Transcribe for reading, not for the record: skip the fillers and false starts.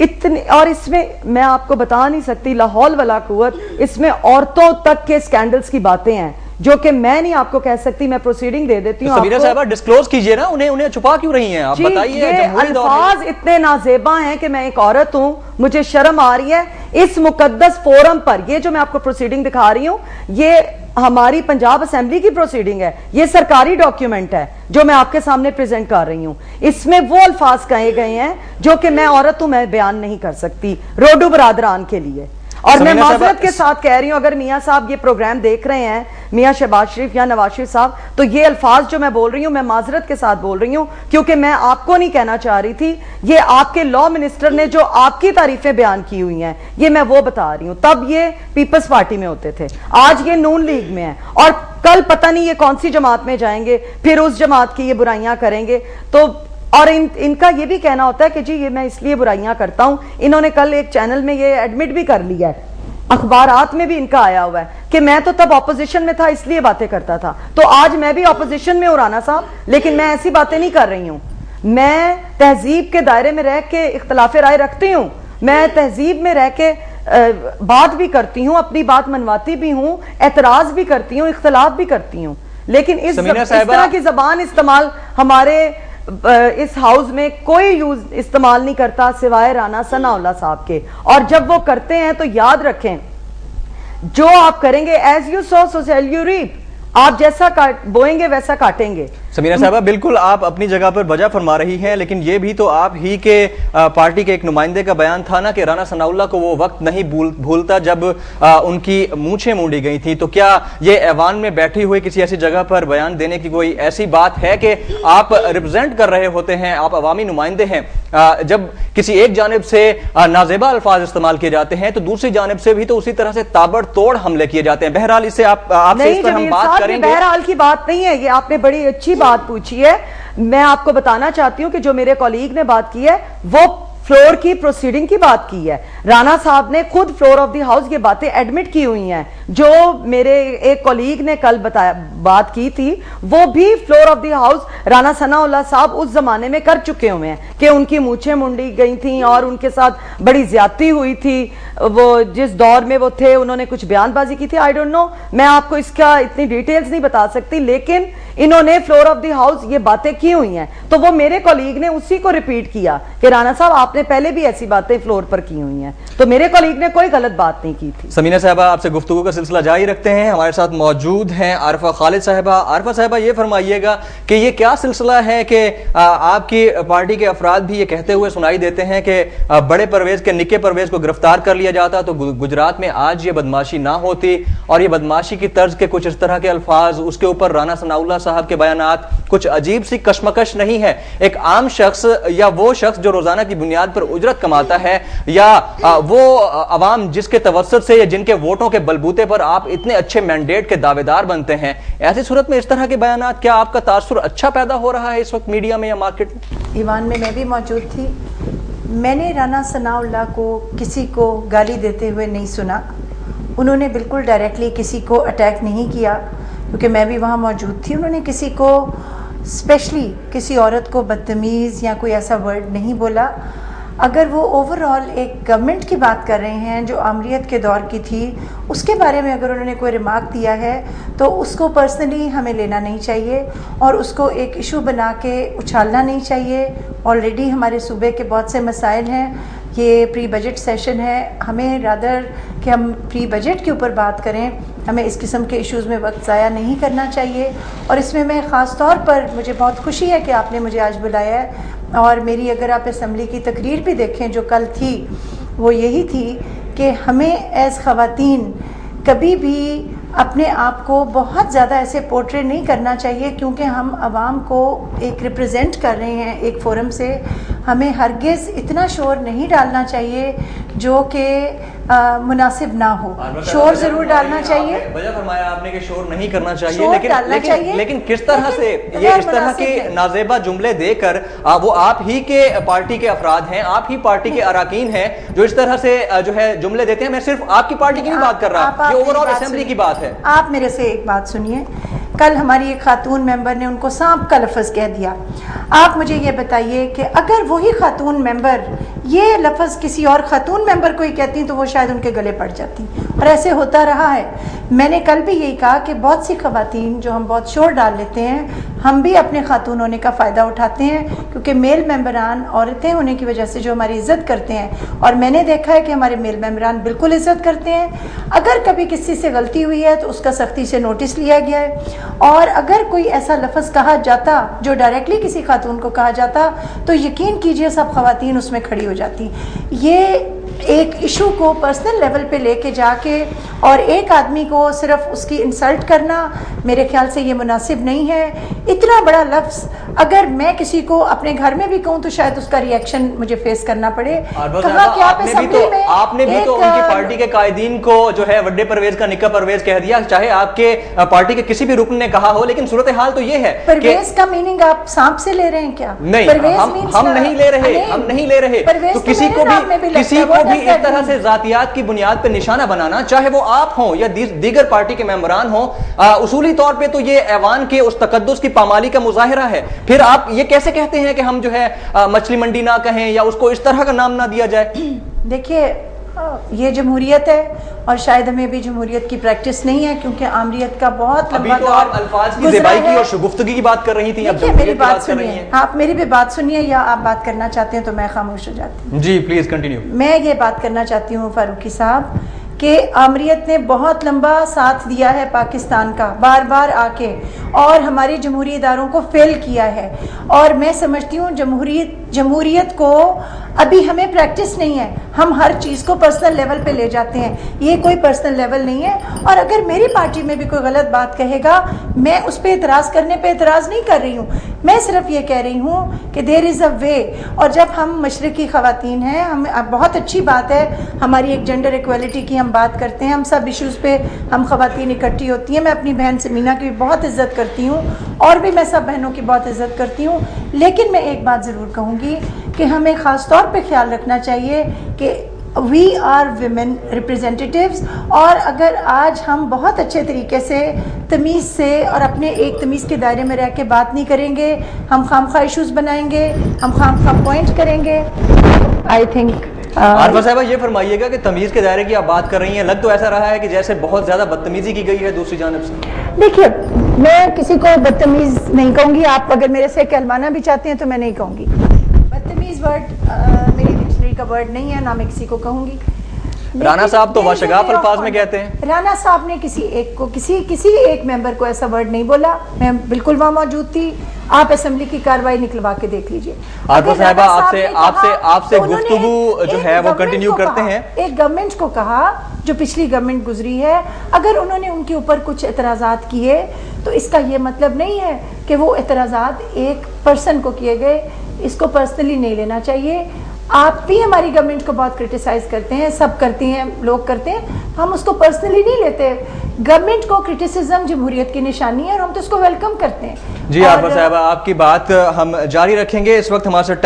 اتنی, اور اس میں میں آپ کو بتا نہیں سکتی لا حول ولا قوت, اس میں عورتوں تک کے سکینڈلز کی باتیں ہیں جو کہ میں نہیں آپ کو کہہ سکتی. میں پروسیڈنگ دے دیتی ہوں. سمیرہ صاحبہ ڈسکلوز کیجئے نا, انہیں چھپا کیوں رہی ہیں آپ, بتائیے. یہ الفاظ اتنے نازیبا ہیں کہ میں ایک عورت ہوں, مجھے شرم آ رہی ہے اس مقدس فورم پر. یہ جو میں آپ کو پروسیڈنگ دکھا رہی ہوں یہ ہماری پنجاب اسمبلی کی پروسیڈنگ ہے, یہ سرکاری ڈاکیومنٹ ہے جو میں آپ کے سامنے پریزنٹ کر رہی ہوں. اس میں وہ الفاظ کہے گئے ہیں جو کہ میں عورت ہوں, میں بیان نہیں کر سکتی روڈو برادران کے لیے. اور میں معذرت کے ساتھ کہہ رہی ہوں, اگر میاں صاحب یہ پروگرام دیکھ رہے ہیں, میاں شہباز شریف یا نواز شریف صاحب, تو یہ الفاظ جو میں بول رہی ہوں میں معذرت کے ساتھ بول رہی ہوں, کیونکہ میں آپ کو نہیں کہنا چاہ رہی تھی. یہ آپ کے لا منسٹر نے جو آپ کی تعریفیں بیان کی ہوئی ہیں یہ میں وہ بتا رہی ہوں. تب یہ پیپلز پارٹی میں ہوتے تھے, آج یہ نون لیگ میں ہیں, اور کل پتہ نہیں یہ کون سی جماعت میں جائیں گے, پھر اس جماعت کی یہ برائیاں کریں گے. تو اور ان کا یہ بھی کہنا ہوتا ہے کہ جی یہ میں اس لیے برائیاں کرتا ہوں. انہوں نے کل ایک چینل میں یہ ایڈمٹ بھی کر لیا ہے, اخبارات میں بھی ان کا آیا ہوا ہے کہ میں تو تب اپوزیشن میں تھا اس لیے باتیں کرتا تھا. تو آج میں بھی اپوزیشن میں ہوں رانا صاحب, لیکن میں ایسی باتیں نہیں کر رہی ہوں. میں تہذیب کے دائرے میں رہ کے اختلاف رائے رکھتی ہوں, میں تہذیب میں رہ کے بات بھی کرتی ہوں, اپنی بات منواتی بھی ہوں, اعتراض بھی کرتی ہوں, اختلاف بھی کرتی ہوں. لیکن اس طرح کی زبان استعمال ہمارے اس ہاؤس میں کوئی یوز استعمال نہیں کرتا سوائے رانا ثناء اللہ صاحب کے. اور جب وہ کرتے ہیں تو یاد رکھیں, جو آپ کریں گے as you sow so shall you reap, آپ جیسا بوئیں گے ویسا کاٹیں گے. سمیرہ صاحبہ بالکل آپ اپنی جگہ پر بجا فرما رہی ہیں, لیکن یہ بھی تو آپ ہی کے پارٹی کے ایک نمائندے کا بیان تھا نا کہ رانا ثناء اللہ کو وہ وقت نہیں بھولتا جب ان کی مونچھیں مونڈی گئی تھیں. تو کیا یہ ایوان میں بیٹھی ہوئی کسی ایسی جگہ پر بیان دینے کی کوئی ایسی بات ہے کہ آپ ریپرزینٹ کر رہے ہوتے ہیں, آپ عوامی نمائندے ہیں, جب کسی ایک جانب سے نازیبا الفاظ استعمال کیے جاتے ہیں تو دوسری جانب سے بھی تو اسی طرح سے تابڑ توڑ حملے کیے جاتے ہیں. بہرحال اسے آپ سے اس پر ہم بات کریں گے. بہرحال کی بات نہیں ہے, یہ آپ نے بڑی اچھی بات پوچھی ہے. میں آپ کو بتانا چاہتی ہوں کہ جو میرے کولیگ نے بات کی ہے وہ فلور کی پروسیڈنگ کی بات کی ہے. رانا صاحب نے خود فلور آف دی ہاؤس یہ باتیں ایڈمٹ کی ہوئی ہیں. جو میرے ایک کولیگ نے کل بات کی تھی وہ بھی floor of the house Rana Sanaullah صاحب اس زمانے میں کر چکے ہوئے ہیں کہ ان کی مونچھیں منڈی گئی تھیں اور ان کے ساتھ بڑی زیادتی ہوئی تھی. وہ جس دور میں وہ تھے انہوں نے کچھ بیان بازی کی تھی. آئی ڈونٹ نو, میں آپ کو اس کا اتنی ڈیٹیلز نہیں بتا سکتی, لیکن انہوں نے فلور آف دی ہاؤس یہ باتیں کی ہوئی ہیں. تو وہ میرے کولیگ نے اسی کو ریپیٹ کیا کہ رانا صاحب آپ نے پہلے بھی ایسی باتیں فلور پر کی ہوئی ہیں. تو میرے کولیگ نے کوئی غلط بات نہیں کی تھی. سمینہ صاحبہ آپ سے گفتگو کا سلسلہ جاری رکھتے ہیں. ہمارے ساتھ موجود ہیں عارفہ خالد صاحبہ. عارفہ صاحبہ یہ فرمائیے گا کہ یہ کیا سلسلہ ہے کہ آپ کی پارٹی کے افراد بھی یہ کہتے ہوئے سنائی دیتے ہیں کہ بڑے پرویز کے نکے پرویز کو گرفتار کر لیا جاتا تو گجرات میں آج یہ بدماشی نہ ہوتی, اور یہ بدماشی کی طرز کے کچھ اس طرح کے الفاظ, اس کے اوپر رانا ثناء اللہ صاحب کے بیانات, کچھ عجیب سی کشمکش نہیں ہے. ایک عام شخص یا وہ شخص جو روزانہ کی بنیاد پر اجرت کماتا ہے یا وہ عوام جس کے توسط سے یا جن کے ووٹوں کے بلبوتے پر آپ اتنے اچھے مینڈیٹ کے دعوے دار بنتے ہیں, ایسی صورت میں اس طرح کے بیانات, کیا آپ کا تاثر اچھا پیدا ہو رہا ہے اس وقت میڈیا میں یا مارکیٹ میں؟ ایوان میں بھی موجود تھی. میں نے رانا ثناء اللہ کو کسی کو گالی دیتے ہوئے نہیں سنا. انہوں نے بالکل ڈائریکٹلی کسی کو اٹیک نہیں کیا کیونکہ میں بھی وہاں موجود تھی. انہوں نے کسی کو اسپیشلی کسی عورت کو بدتمیز یا کوئی ایسا ورڈ نہیں بولا. اگر وہ اوور آل ایک گورنمنٹ کی بات کر رہے ہیں جو آمریت کے دور کی تھی, اس کے بارے میں اگر انہوں نے کوئی ریمارک دیا ہے تو اس کو پرسنلی ہمیں لینا نہیں چاہیے اور اس کو ایک ایشو بنا کے اچھالنا نہیں چاہیے. آلریڈی ہمارے صوبے کے بہت سے مسائل ہیں, یہ پری بجٹ سیشن ہے, ہمیں رادر کہ ہم پری بجٹ کے اوپر بات کریں, ہمیں اس قسم کے ایشوز میں وقت ضائع نہیں کرنا چاہیے. اور اس میں خاص طور پر مجھے بہت خوشی ہے کہ آپ نے مجھے آج بلایا ہے, اور میری اگر آپ اسمبلی کی تقریر بھی دیکھیں جو کل تھی وہ یہی تھی کہ ہمیں ایز خواتین کبھی بھی اپنے آپ کو بہت زیادہ ایسے پورٹری نہیں کرنا چاہیے کیونکہ ہم عوام کو ایک ریپرزینٹ کر رہے ہیں ایک فورم سے. ہمیں ہرگز اتنا شور نہیں ڈالنا چاہیے جو کہ مناسب نہ ہو. شور ضرور ڈالنا چاہیے, وجہ فرمایا آپ نے کہ شور نہیں کرنا چاہیے, لیکن کس طرح سے یہ اس طرح کے نازیبا جملے دے کر وہ آپ ہی کے پارٹی کے افراد ہیں, آپ ہی پارٹی کے اراکین ہیں جو اس طرح سے جو ہے جملے دیتے ہیں. میں صرف آپ کی پارٹی کی نہیں بات کر رہا, یہ اوور آل اسمبلی کی بات ہے. آپ میرے سے ایک بات سنیے. کل ہماری ایک خاتون ممبر نے ان کو سانپ کا لفظ کہہ دیا. آپ مجھے یہ بتائیے کہ اگر وہی خاتون ممبر یہ لفظ کسی اور خاتون ممبر کو ہی کہتی ہیں تو وہ شاید ان کے گلے پڑ جاتی، اور ایسے ہوتا رہا ہے۔ میں نے کل بھی یہی کہا کہ بہت سی خواتین جو ہم بہت شور ڈال لیتے ہیں، ہم بھی اپنے خاتون ہونے کا فائدہ اٹھاتے ہیں، کیونکہ میل ممبران عورتیں ہونے کی وجہ سے جو ہماری عزت کرتے ہیں، اور میں نے دیکھا ہے کہ ہمارے میل ممبران بالکل عزت کرتے ہیں۔ اگر کبھی کسی سے غلطی ہوئی ہے تو اس کا سختی سے نوٹس لیا گیا ہے، اور اگر کوئی ایسا لفظ کہا جاتا جو ڈائریکٹلی کسی خاتون کو کہا جاتا تو یقین کیجئے سب خواتین اس میں کھڑی ہو جاتی۔ یہ ایک ایشو کو پرسنل لیول پہ لے کے جا کے اور ایک آدمی کو صرف اس کی انسلٹ کرنا میرے خیال سے یہ مناسب نہیں ہے۔ اتنا بڑا لفظ اگر میں کسی کو اپنے گھر میں بھی کہوں تو شاید اس کا ری ایکشن مجھے فیس کرنا پڑے۔ کہا کہ آپ نے بھی تو ان کی پارٹی کے قائدین کو جو ہے وڈے پرویز کا نکا پرویز کہہ دیا، چاہے آپ کے پارٹی کے کسی بھی رکن نے کہا ہو، لیکن صورتحال تو یہ ہے پرویز کا میننگ آپ سانپ سے لے رہے ہیں کیا؟ نہیں، ہم نہیں لے رہے تو کسی کو بھی اس طرح سے ذاتیات کی بنیاد پہ نشانہ بنانا، چاہے وہ آپ ہوں یا دیگر پارٹی کے ممبران ہوں، اصولی طور پہ تو یہ ایوان کے اس تقدس کی پامالی کا مظاہرہ ہے۔ پھر آپ یہ کیسے کہتے ہیں کہ ہم جو ہے مچھلی منڈی نہ کہیں یا اس کو اس طرح کا نام نہ دیا جائے؟ دیکھیے یہ جمہوریت ہے اور شاید ہمیں بھی جمہوریت کی پریکٹس نہیں ہے، کیونکہ آمریت کا بہت لمبا دور آپ الفاظ کی زیبائی کی اور شگفتگی کی بات کر رہی تھی، اب میری بات سنیے، آپ میری بھی بات سنیے، یا آپ بات کرنا چاہتے ہیں تو میں خاموش ہو جاتی ہوں۔ جی پلیز کنٹینیو۔ میں یہ بات کرنا چاہتی ہوں فاروقی صاحب کہ آمریت نے بہت لمبا ساتھ دیا ہے پاکستان کا، بار بار آ کے، اور ہماری جمہوری اداروں کو فیل کیا ہے، اور میں سمجھتی ہوں جمہوریت کو ابھی ہمیں پریکٹس نہیں ہے، ہم ہر چیز کو پرسنل لیول پہ لے جاتے ہیں، یہ کوئی پرسنل لیول نہیں ہے۔ اور اگر میری پارٹی میں بھی کوئی غلط بات کہے گا، میں اس پہ اعتراض کرنے پہ اعتراض نہیں کر رہی ہوں، میں صرف یہ کہہ رہی ہوں کہ دیر از اے وے۔ اور جب ہم مشرقی خواتین ہیں، ہم بہت اچھی بات ہے، ہماری ایک جنڈر ایکویلٹی کی ہم بات کرتے ہیں، ہم سب ایشوز پہ ہم خواتین اکٹھی ہوتی ہیں، میں اپنی بہن سمینا کی بھی بہت عزت کرتی ہوں، اور بھی میں سب بہنوں کی بہت عزت کرتی ہوں، لیکن میں ایک بات ضرور کہوں گی کہ ہمیں خاص طور پہ خیال رکھنا چاہیے کہ وی آر ویمن ریپرزینٹیٹیوز، اور اگر آج ہم بہت اچھے طریقے سے تمیز سے اور اپنے ایک تمیز کے دائرے میں رہ کے بات نہیں کریں گے، ہم خامخواہ ایشوز بنائیں گے، ہم خامخواہ پوائنٹ کریں گے۔ آئی تھنک عارفہ صاحبہ یہ فرمائیے گا کہ تمیز کے دائرے کی آپ بات کر رہی ہیں، لگ تو ایسا رہا ہے کہ جیسے بہت زیادہ بدتمیزی کی گئی ہے دوسری جانب سے۔ دیکھیے میں کسی کو بدتمیز نہیں کہوں گی، آپ اگر میرے سے کہلوانا بھی چاہتے ہیں تو میں نہیں کہوں گی، بدتمیز ورڈ میری ڈکشنری کا ورڈ نہیں ہے، نہ میں کسی کو کہوں گی۔ رانا صاحب تو واشگاف الفاظ میں کہتے ہیں۔ رانا صاحب نے کسی ایک کو کسی ایک ممبر کو ایسا ورڈ نہیں بولا، میں بالکل وہاں موجود تھی، آپ اسمبلی کی کاروائی نکلوا کے دیکھ لیجئے۔ عارفہ صاحبہ آپ سے گفتگو جو ہے وہ کنٹینیو کرتے ہیں۔ ایک گورنمنٹ کو کہا جو پچھلی گورنمنٹ گزری ہے، اگر انہوں نے ان کے اوپر کچھ اعتراضات کیے تو اس کا یہ مطلب نہیں ہے کہ وہ اعتراضات ایک پرسن کو کیے گئے، اس کو پرسنلی نہیں لینا چاہیے۔ آپ بھی ہماری گورنمنٹ کو بہت کرٹیسائز کرتے ہیں، سب کرتے ہیں، لوگ کرتے ہیں، ہم اس کو پرسنلی نہیں لیتے۔ گورنمنٹ کو کرٹیسزم جمہوریت کی نشانی ہے اور ہم تو اس کو ویلکم کرتے ہیں۔ جی عارفہ صاحبہ آپ کی بات ہم جاری رکھیں گے، اس وقت ہمارے ساتھ